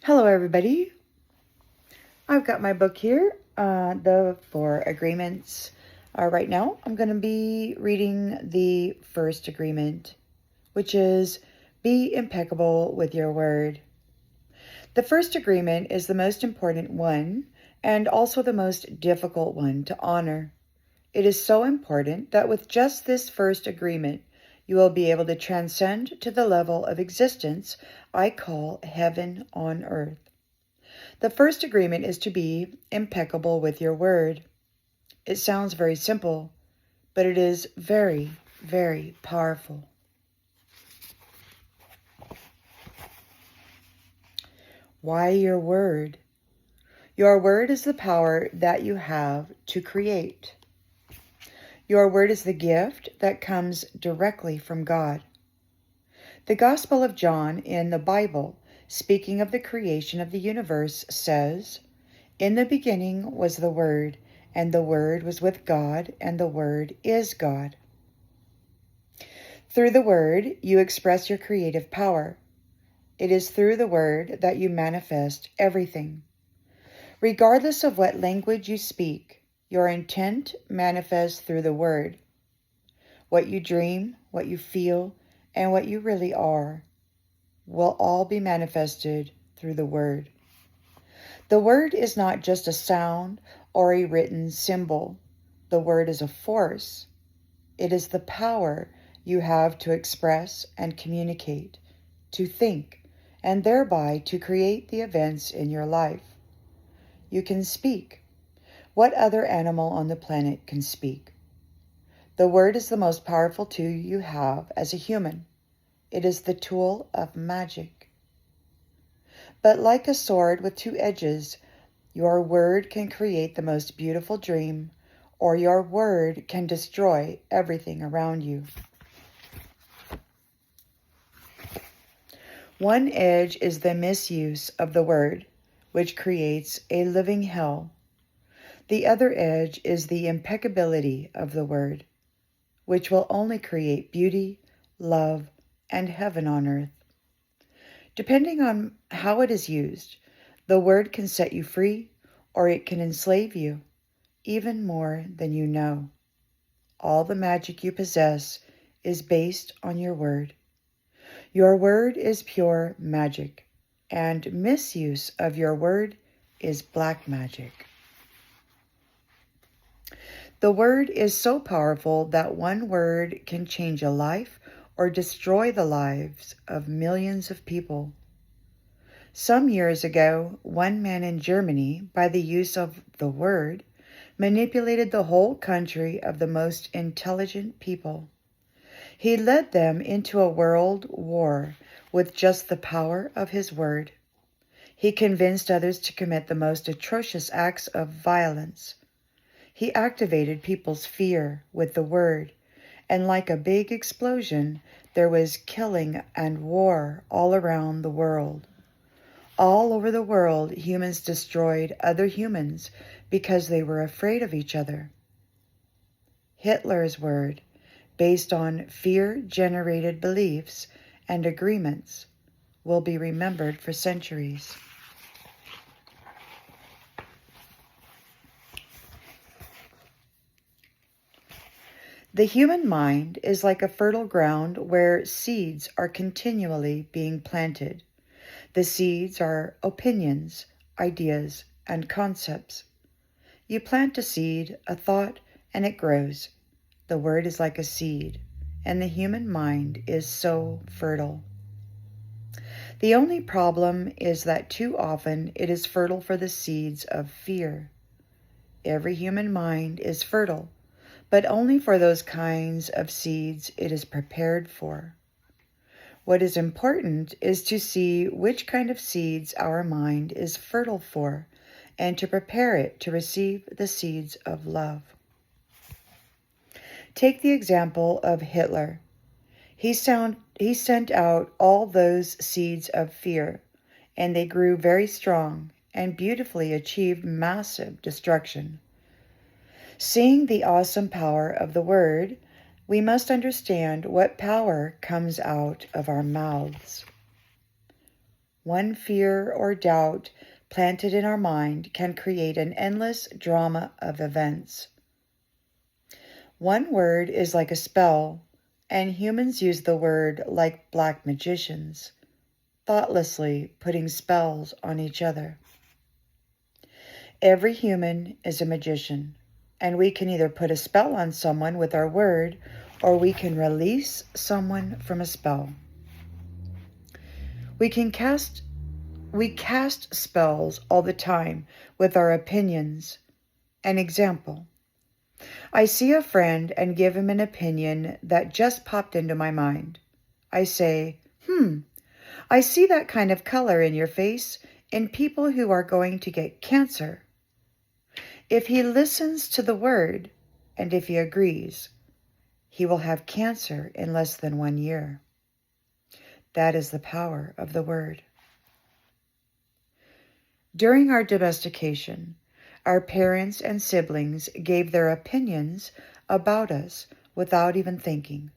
Hello, everybody. I've got my book here, the Four Agreements. Right now, I'm going to be reading the first agreement, which is be impeccable with your word. The first agreement is the most important one and also the most difficult one to honor. It is so important that with just this first agreement, you will be able to transcend to the level of existence I call heaven on earth. The first agreement is to be impeccable with your word. It sounds very simple, but it is very, very powerful. Why your word? Your word is the power that you have to create. Your word is the gift that comes directly from God. The Gospel of John in the Bible, speaking of the creation of the universe, says, "In the beginning was the Word, and the Word was with God, and the Word is God." Through the Word, you express your creative power. It is through the Word that you manifest everything. Regardless of what language you speak, your intent manifests through the Word. What you dream, what you feel, and what you really are will all be manifested through the Word. The Word is not just a sound or a written symbol. The Word is a force. It is the power you have to express and communicate, to think, and thereby to create the events in your life. You can speak. What other animal on the planet can speak? The Word is the most powerful tool you have as a human. It is the tool of magic. But like a sword with two edges, your word can create the most beautiful dream, or your word can destroy everything around you. One edge is the misuse of the word, which creates a living hell. The other edge is the impeccability of the word, which will only create beauty, love, and heaven on earth. Depending on how it is used, the word can set you free or it can enslave you, even more than you know. All the magic you possess is based on your word. Your word is pure magic, and misuse of your word is black magic. The word is so powerful that one word can change a life or destroy the lives of millions of people. Some years ago, one man in Germany, by the use of the word, manipulated the whole country of the most intelligent people. He led them into a world war with just the power of his word. He convinced others to commit the most atrocious acts of violence. He activated people's fear with the word, and like a big explosion, there was killing and war all around the world. All over the world, humans destroyed other humans because they were afraid of each other. Hitler's word, based on fear-generated beliefs and agreements, will be remembered for centuries. The human mind is like a fertile ground where seeds are continually being planted. The seeds are opinions, ideas, and concepts. You plant a seed, a thought, and it grows. The word is like a seed, and the human mind is so fertile. The only problem is that too often it is fertile for the seeds of fear. Every human mind is fertile, but only for those kinds of seeds it is prepared for. What is important is to see which kind of seeds our mind is fertile for and to prepare it to receive the seeds of love. Take the example of Hitler. He sent out all those seeds of fear, and they grew very strong and beautifully achieved massive destruction. Seeing the awesome power of the word, we must understand what power comes out of our mouths. One fear or doubt planted in our mind can create an endless drama of events. One word is like a spell, and humans use the word like black magicians, thoughtlessly putting spells on each other. Every human is a magician, and we can either put a spell on someone with our word, or we can release someone from a spell. We cast spells all the time with our opinions. An example: I see a friend and give him an opinion that just popped into my mind. I say, I see that kind of color in your face in people who are going to get cancer. If he listens to the word, and if he agrees, he will have cancer in less than 1 year. That is the power of the word. During our domestication, our parents and siblings gave their opinions about us without even thinking.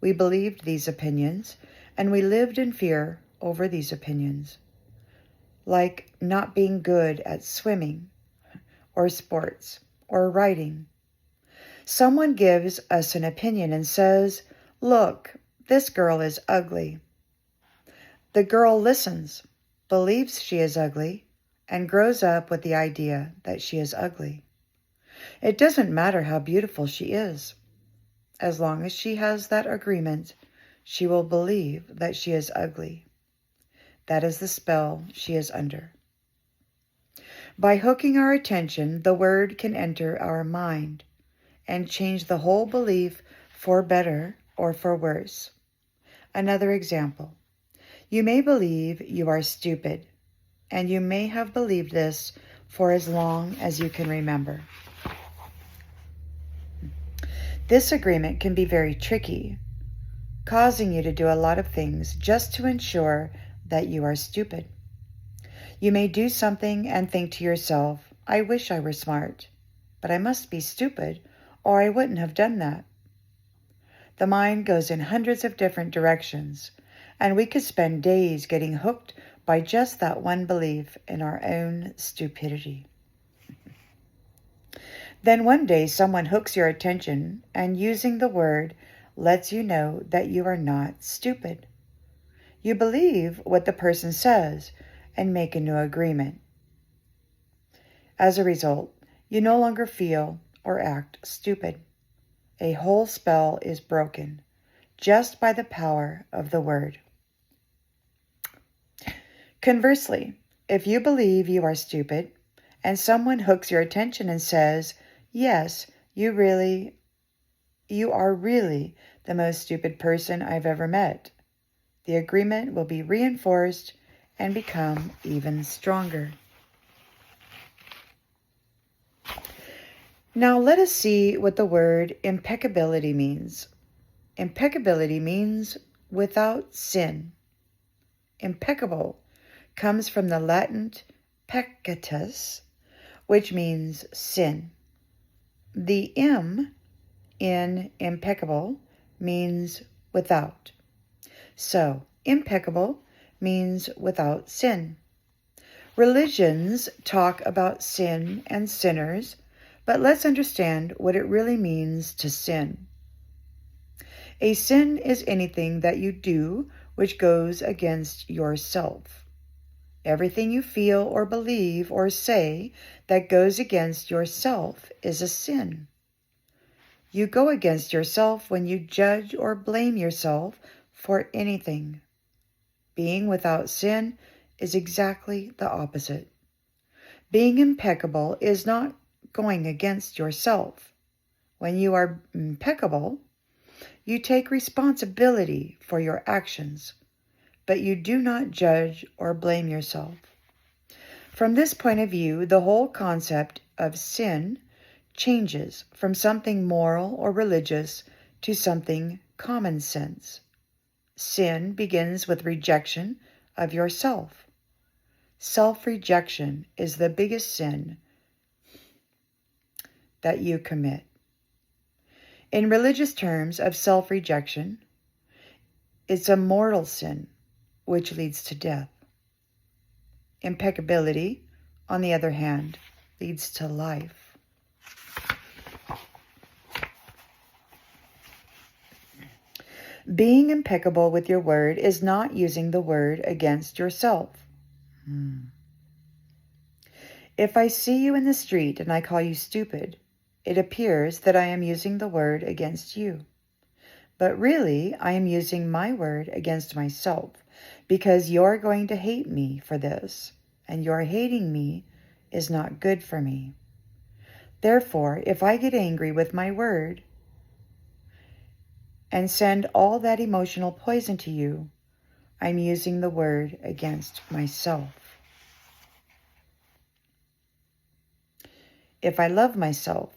We believed these opinions, and we lived in fear over these opinions, like not being good at swimming, or sports, or writing. Someone gives us an opinion and says, "Look, this girl is ugly." The girl listens, believes she is ugly, and grows up with the idea that she is ugly. It doesn't matter how beautiful she is. As long as she has that agreement, she will believe that she is ugly. That is the spell she is under. By hooking our attention, the word can enter our mind and change the whole belief for better or for worse. Another example: you may believe you are stupid, and you may have believed this for as long as you can remember. This agreement can be very tricky, causing you to do a lot of things just to ensure that you are stupid. You may do something and think to yourself, "I wish I were smart, but I must be stupid or I wouldn't have done that." The mind goes in hundreds of different directions, and we could spend days getting hooked by just that one belief in our own stupidity. Then one day someone hooks your attention and, using the word, lets you know that you are not stupid. You believe what the person says and make a new agreement. As a result, you no longer feel or act stupid. A whole spell is broken just by the power of the word. Conversely, if you believe you are stupid and someone hooks your attention and says, "Yes, you are really the most stupid person I've ever met," the agreement will be reinforced and become even stronger. Now let us see what the word impeccability means. Impeccability means without sin. Impeccable comes from the Latin peccatus, which means sin. The M in impeccable means without. So, impeccable means without sin. Religions talk about sin and sinners, but let's understand what it really means to sin. A sin is anything that you do which goes against yourself. Everything you feel or believe or say that goes against yourself is a sin. You go against yourself when you judge or blame yourself for anything. Being without sin is exactly the opposite. Being impeccable is not going against yourself. When you are impeccable, you take responsibility for your actions, but you do not judge or blame yourself. From this point of view, the whole concept of sin changes from something moral or religious to something common sense. Sin begins with rejection of yourself. Self-rejection is the biggest sin that you commit. In religious terms of self-rejection, it's a mortal sin which leads to death. Impeccability, on the other hand, leads to life. Being impeccable with your word is not using the word against yourself. If I see you in the street and I call you stupid, it appears that I am using the word against you. But really, I am using my word against myself, because you're going to hate me for this, and your hating me is not good for me. Therefore, if I get angry with my word and send all that emotional poison to you, I'm using the word against myself. If I love myself,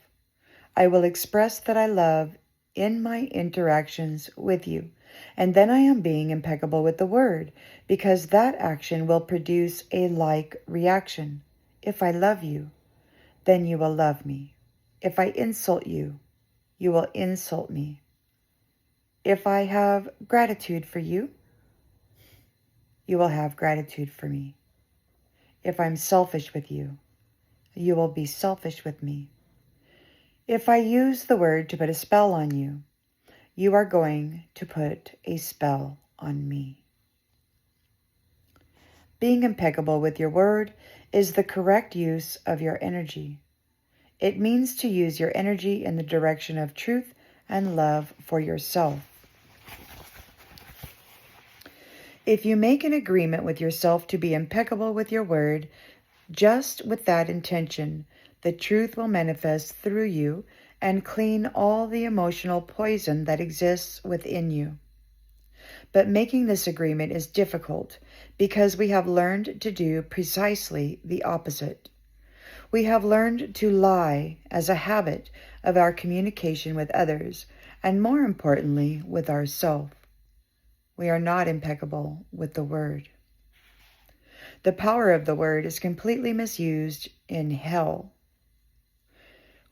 I will express that I love in my interactions with you, and then I am being impeccable with the word, because that action will produce a like reaction. If I love you, then you will love me. If I insult you, you will insult me. If I have gratitude for you, you will have gratitude for me. If I'm selfish with you, you will be selfish with me. If I use the word to put a spell on you, you are going to put a spell on me. Being impeccable with your word is the correct use of your energy. It means to use your energy in the direction of truth and love for yourself. If you make an agreement with yourself to be impeccable with your word, just with that intention, the truth will manifest through you and clean all the emotional poison that exists within you. But making this agreement is difficult because we have learned to do precisely the opposite. We have learned to lie as a habit of our communication with others, and more importantly, with ourselves. We are not impeccable with the word. The power of the word is completely misused in hell.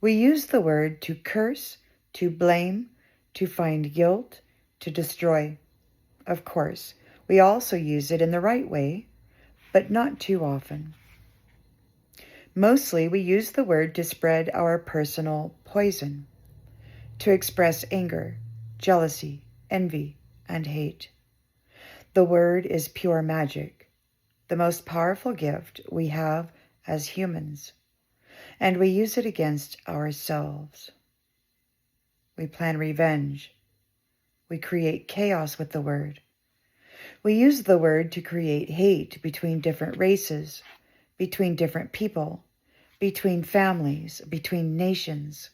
We use the word to curse, to blame, to find guilt, to destroy. Of course, we also use it in the right way, but not too often. Mostly, we use the word to spread our personal poison, to express anger, jealousy, envy, and hate. The word is pure magic, the most powerful gift we have as humans, and we use it against ourselves. We plan revenge. We create chaos with the word. We use the word to create hate between different races, between different people, between families, between nations.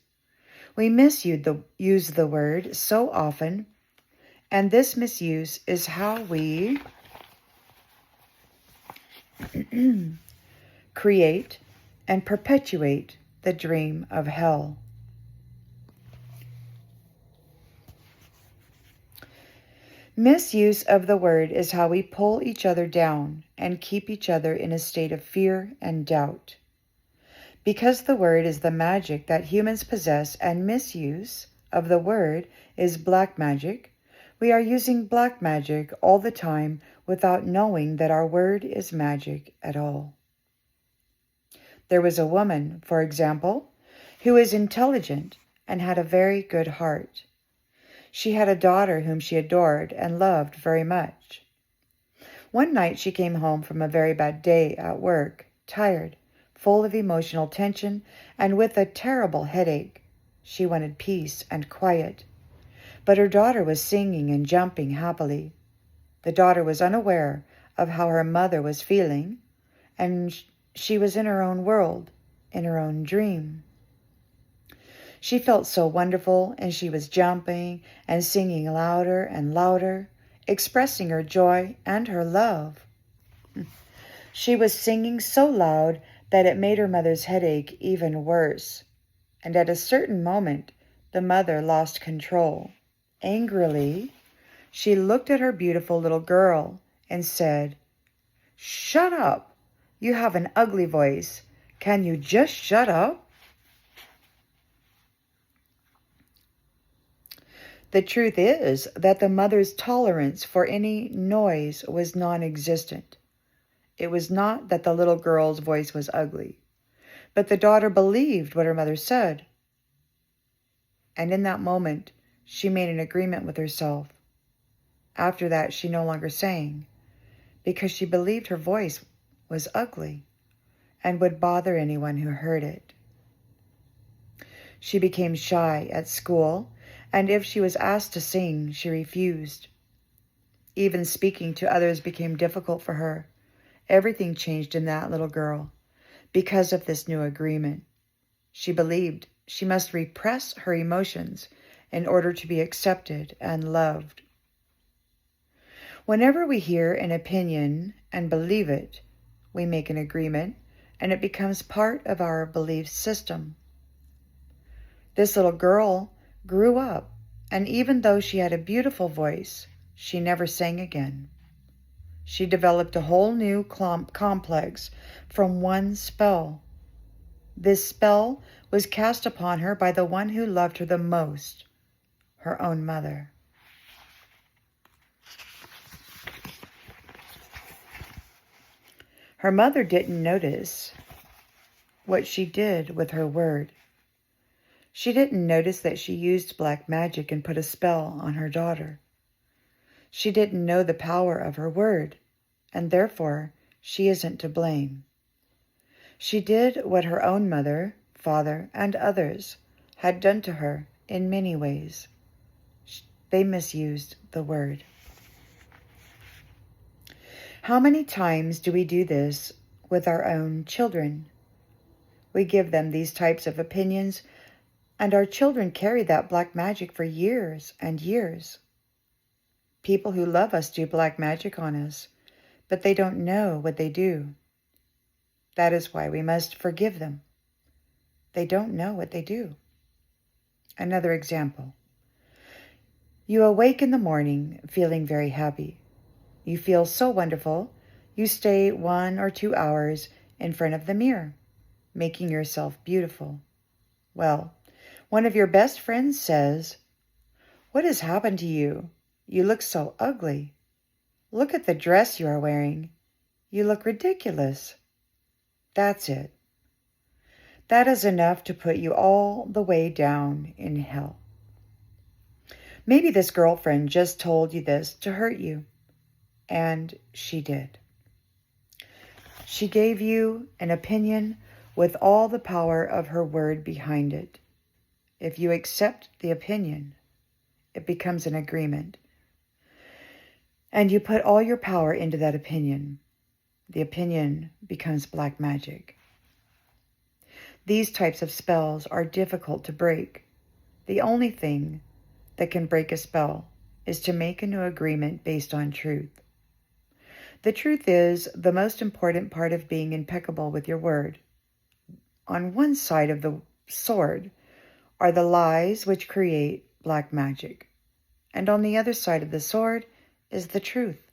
We misuse the word so often, and this misuse is how we create and perpetuate the dream of hell. Misuse of the word is how we pull each other down and keep each other in a state of fear and doubt. Because the word is the magic that humans possess and misuse of the word is black magic, we are using black magic all the time without knowing that our word is magic at all. There was a woman, for example, who was intelligent and had a very good heart. She had a daughter whom she adored and loved very much. One night she came home from a very bad day at work, tired, full of emotional tension, and with a terrible headache. She wanted peace and quiet. But her daughter was singing and jumping happily. The daughter was unaware of how her mother was feeling, and she was in her own world, in her own dream. She felt so wonderful, and she was jumping and singing louder and louder, expressing her joy and her love. She was singing so loud that it made her mother's headache even worse. And at a certain moment, the mother lost control. Angrily, she looked at her beautiful little girl and said, "Shut up! You have an ugly voice. Can you just shut up?" The truth is that the mother's tolerance for any noise was non-existent. It was not that the little girl's voice was ugly, but the daughter believed what her mother said. And in that moment, she made an agreement with herself. After that, she no longer sang because she believed her voice was ugly and would bother anyone who heard it. She became shy at school, and if she was asked to sing, she refused. Even speaking to others became difficult for her. Everything changed in that little girl because of this new agreement. She believed she must repress her emotions in order to be accepted and loved. Whenever we hear an opinion and believe it, we make an agreement, and it becomes part of our belief system. This little girl grew up, and even though she had a beautiful voice, she never sang again. She developed a whole new complex from one spell. This spell was cast upon her by the one who loved her the most, her own mother. Her mother didn't notice what she did with her word. She didn't notice that she used black magic and put a spell on her daughter. She didn't know the power of her word, and therefore she isn't to blame. She did what her own mother, father, and others had done to her in many ways. They misused the word. How many times do we do this with our own children? We give them these types of opinions, and our children carry that black magic for years and years. People who love us do black magic on us, but they don't know what they do. That is why we must forgive them. They don't know what they do. Another example. You awake in the morning feeling very happy. You feel so wonderful, you stay 1 or 2 hours in front of the mirror, making yourself beautiful. Well, one of your best friends says, "What has happened to you? You look so ugly. Look at the dress you are wearing. You look ridiculous." That's it. That is enough to put you all the way down in hell. Maybe this girlfriend just told you this to hurt you, and she did. She gave you an opinion with all the power of her word behind it. If you accept the opinion, it becomes an agreement. And you put all your power into that opinion. The opinion becomes black magic. These types of spells are difficult to break. The only thing that can break a spell is to make a new agreement based on truth. The truth is the most important part of being impeccable with your word. On one side of the sword are the lies which create black magic, and on the other side of the sword is the truth,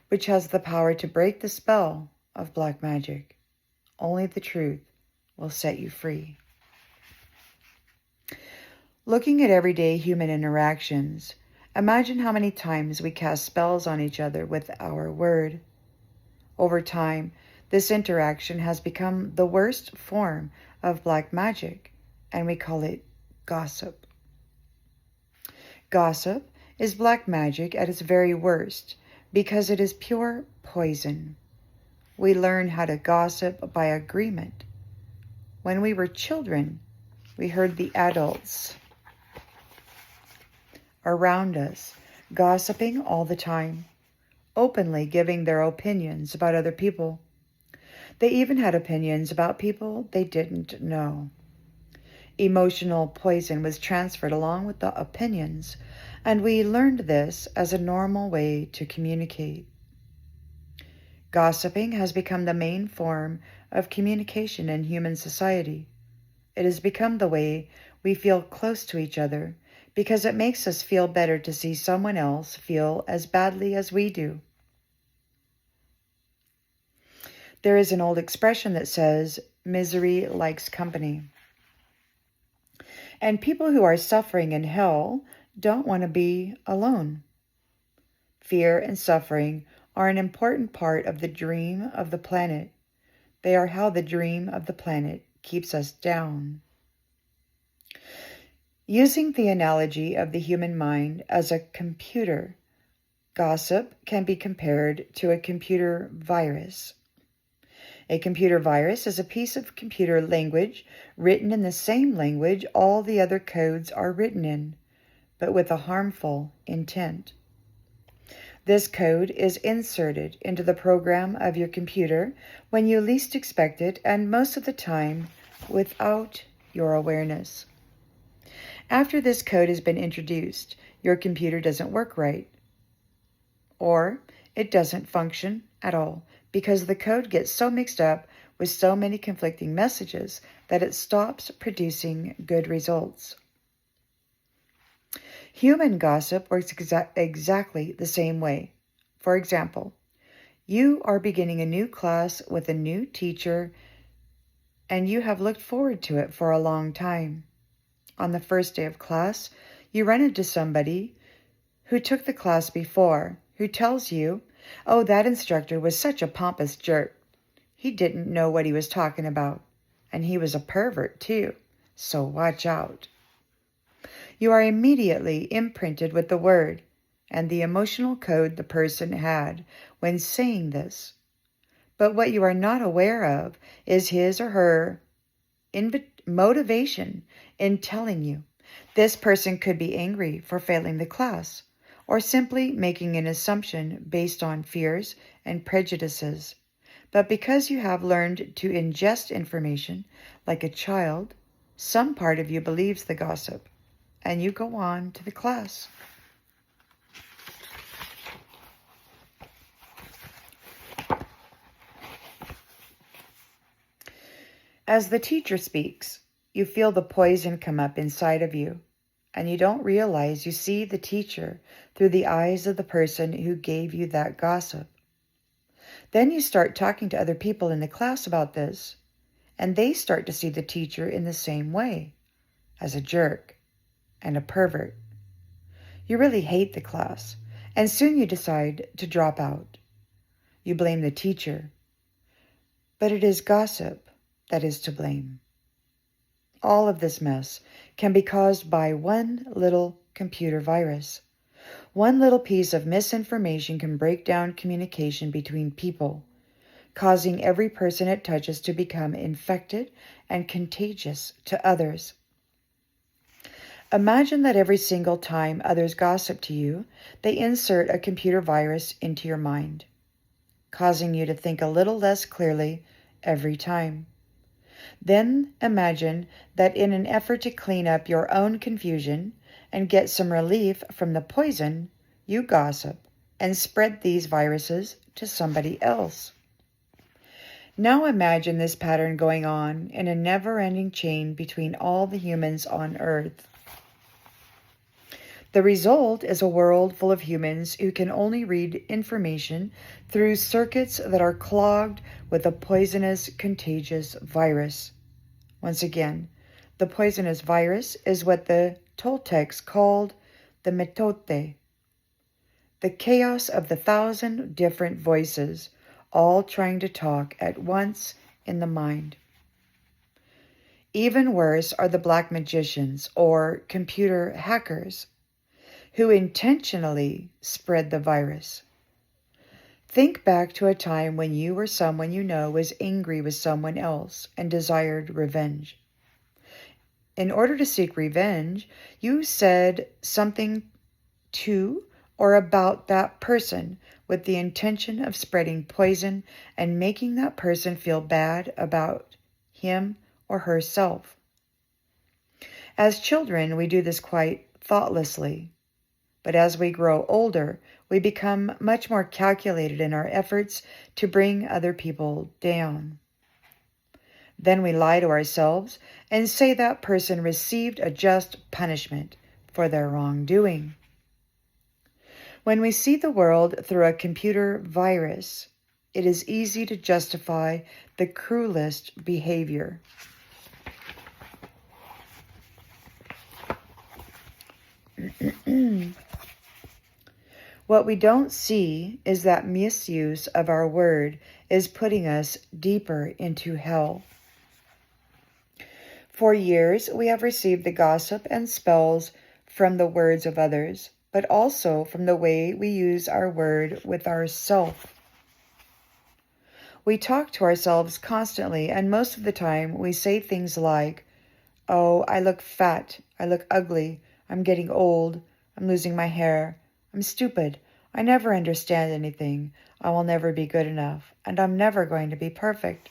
which has the power to break the spell of black magic. Only the truth will set you free. Looking at everyday human interactions, imagine how many times we cast spells on each other with our word. Over time, this interaction has become the worst form of black magic, and we call it gossip. Gossip is black magic at its very worst because it is pure poison. We learn how to gossip by agreement. When we were children, we heard the adults around us gossiping all the time, openly giving their opinions about other people. They even had opinions about people they didn't know. Emotional poison was transferred along with the opinions, and we learned this as a normal way to communicate. Gossiping has become the main form of communication in human society. It has become the way we feel close to each other because it makes us feel better to see someone else feel as badly as we do. There is an old expression that says, "Misery likes company." And people who are suffering in hell don't want to be alone. Fear and suffering are an important part of the dream of the planet. They are how the dream of the planet keeps us down. Using the analogy of the human mind as a computer, gossip can be compared to a computer virus. A computer virus is a piece of computer language written in the same language all the other codes are written in, but with a harmful intent. This code is inserted into the program of your computer when you least expect it, and most of the time without your awareness. After this code has been introduced, your computer doesn't work right, or it doesn't function at all because the code gets so mixed up with so many conflicting messages that it stops producing good results. Human gossip works exactly the same way. For example, you are beginning a new class with a new teacher, and you have looked forward to it for a long time. On the first day of class, you run into somebody who took the class before, who tells you, "Oh, that instructor was such a pompous jerk. He didn't know what he was talking about, and he was a pervert too, so watch out." You are immediately imprinted with the word and the emotional code the person had when saying this. But what you are not aware of is his or her motivation in telling you. This person could be angry for failing the class, or simply making an assumption based on fears and prejudices. But because you have learned to ingest information like a child, some part of you believes the gossip, and you go on to the class. As the teacher speaks, you feel the poison come up inside of you, and you don't realize you see the teacher through the eyes of the person who gave you that gossip. Then you start talking to other people in the class about this, and they start to see the teacher in the same way, as a jerk and a pervert. You really hate the class, and soon you decide to drop out. You blame the teacher, but it is gossip that is to blame. All of this mess can be caused by one little computer virus. One little piece of misinformation can break down communication between people, causing every person it touches to become infected and contagious to others. Imagine that every single time others gossip to you, they insert a computer virus into your mind, causing you to think a little less clearly every time. Then imagine that in an effort to clean up your own confusion and get some relief from the poison, you gossip and spread these viruses to somebody else. Now imagine this pattern going on in a never-ending chain between all the humans on Earth. The result is a world full of humans who can only read information through circuits that are clogged with a poisonous, contagious virus. Once again, the poisonous virus is what the Toltecs called the mitote, the chaos of the 1,000 different voices, all trying to talk at once in the mind. Even worse are the black magicians or computer hackers, who intentionally spread the virus. Think back to a time when you or someone you know was angry with someone else and desired revenge. In order to seek revenge, you said something to or about that person with the intention of spreading poison and making that person feel bad about him or herself. As children, we do this quite thoughtlessly. But as we grow older, we become much more calculated in our efforts to bring other people down. Then we lie to ourselves and say that person received a just punishment for their wrongdoing. When we see the world through a computer virus, it is easy to justify the cruelest behavior. What we don't see is that misuse of our word is putting us deeper into hell. For years, we have received the gossip and spells from the words of others, but also from the way we use our word with ourself. We talk to ourselves constantly, and most of the time we say things like, "Oh, I look fat, I look ugly, I'm getting old, I'm losing my hair, I'm stupid, I never understand anything, I will never be good enough, and I'm never going to be perfect."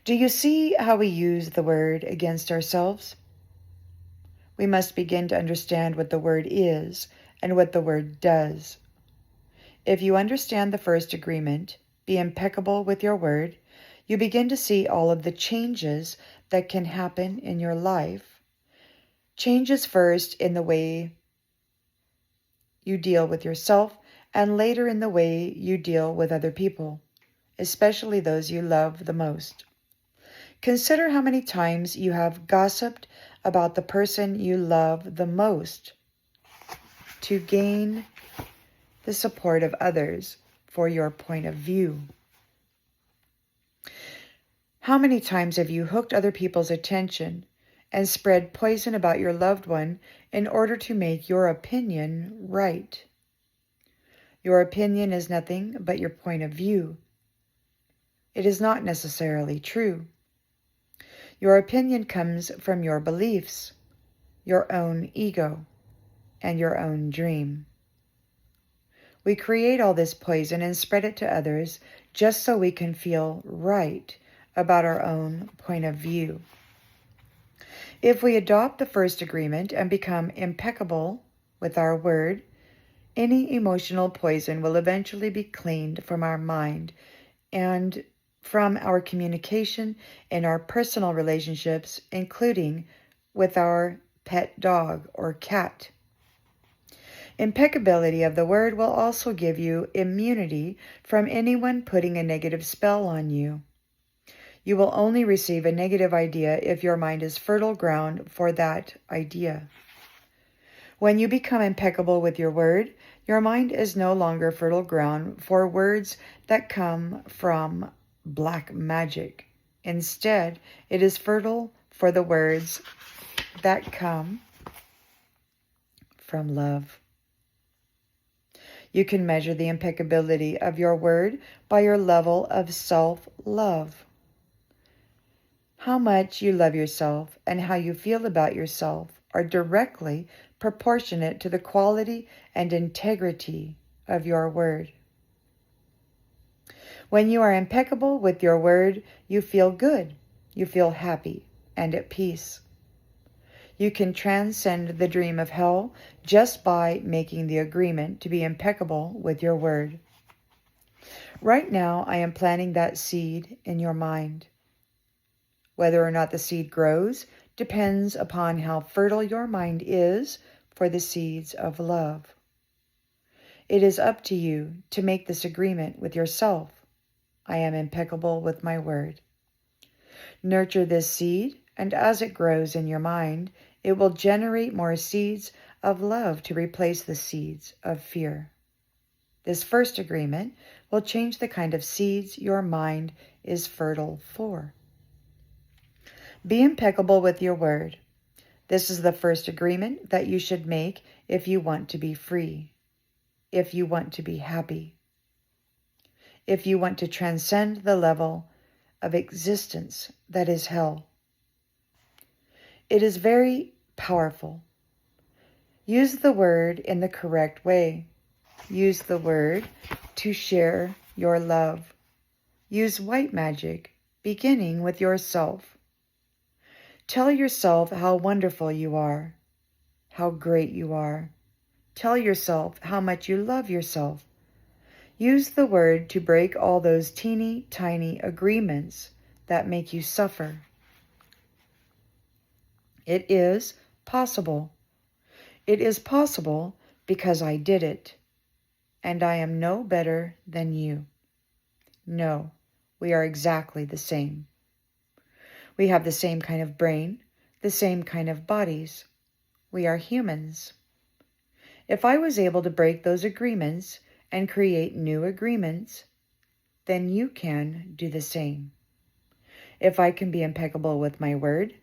Do you see how we use the word against ourselves? We must begin to understand what the word is and what the word does. If you understand the first agreement, be impeccable with your word, you begin to see all of the changes that can happen in your life. Changes first in the way you deal with yourself, and later in the way you deal with other people, especially those you love the most. Consider how many times you have gossiped about the person you love the most to gain the support of others for your point of view. How many times have you hooked other people's attention and spread poison about your loved one in order to make your opinion right? Your opinion is nothing but your point of view. It is not necessarily true. Your opinion comes from your beliefs, your own ego, and your own dream. We create all this poison and spread it to others just so we can feel right about our own point of view. If we adopt the first agreement and become impeccable with our word, any emotional poison will eventually be cleaned from our mind and from our communication and our personal relationships, including with our pet dog or cat. Impeccability of the word will also give you immunity from anyone putting a negative spell on you. You will only receive a negative idea if your mind is fertile ground for that idea. When you become impeccable with your word, your mind is no longer fertile ground for words that come from black magic. Instead, it is fertile for the words that come from love. You can measure the impeccability of your word by your level of self-love. How much you love yourself and how you feel about yourself are directly proportionate to the quality and integrity of your word. When you are impeccable with your word, you feel good, you feel happy and at peace. You can transcend the dream of hell just by making the agreement to be impeccable with your word. Right now, I am planting that seed in your mind. Whether or not the seed grows depends upon how fertile your mind is for the seeds of love. It is up to you to make this agreement with yourself. I am impeccable with my word. Nurture this seed, and as it grows in your mind, it will generate more seeds of love to replace the seeds of fear. This first agreement will change the kind of seeds your mind is fertile for. Be impeccable with your word. This is the first agreement that you should make if you want to be free, if you want to be happy, if you want to transcend the level of existence that is hell. It is very powerful. Use the word in the correct way. Use the word to share your love. Use white magic, beginning with yourself. Tell yourself how wonderful you are, how great you are. Tell yourself how much you love yourself. Use the word to break all those teeny tiny agreements that make you suffer. It is possible. It is possible because I did it, and I am no better than you. No, we are exactly the same. We have the same kind of brain, the same kind of bodies. We are humans. If I was able to break those agreements and create new agreements, then you can do the same. If I can be impeccable with my word,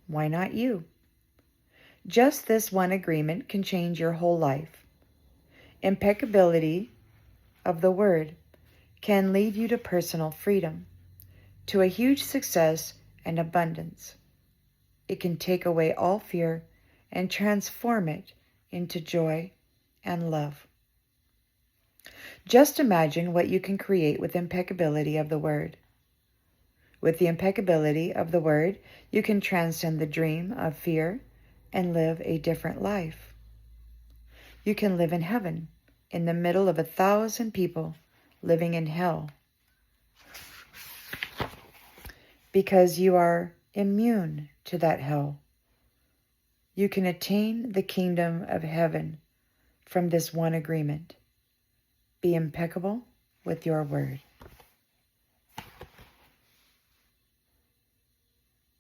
why not you? Just this one agreement can change your whole life. Impeccability of the word can lead you to personal freedom, to a huge success and abundance. It can take away all fear and transform it into joy and love. Just imagine what you can create with impeccability of the word. With the impeccability of the word, you can transcend the dream of fear and live a different life. You can live in heaven in the middle of 1,000 people living in hell, because you are immune to that hell. You can attain the kingdom of heaven from this one agreement. Be impeccable with your word.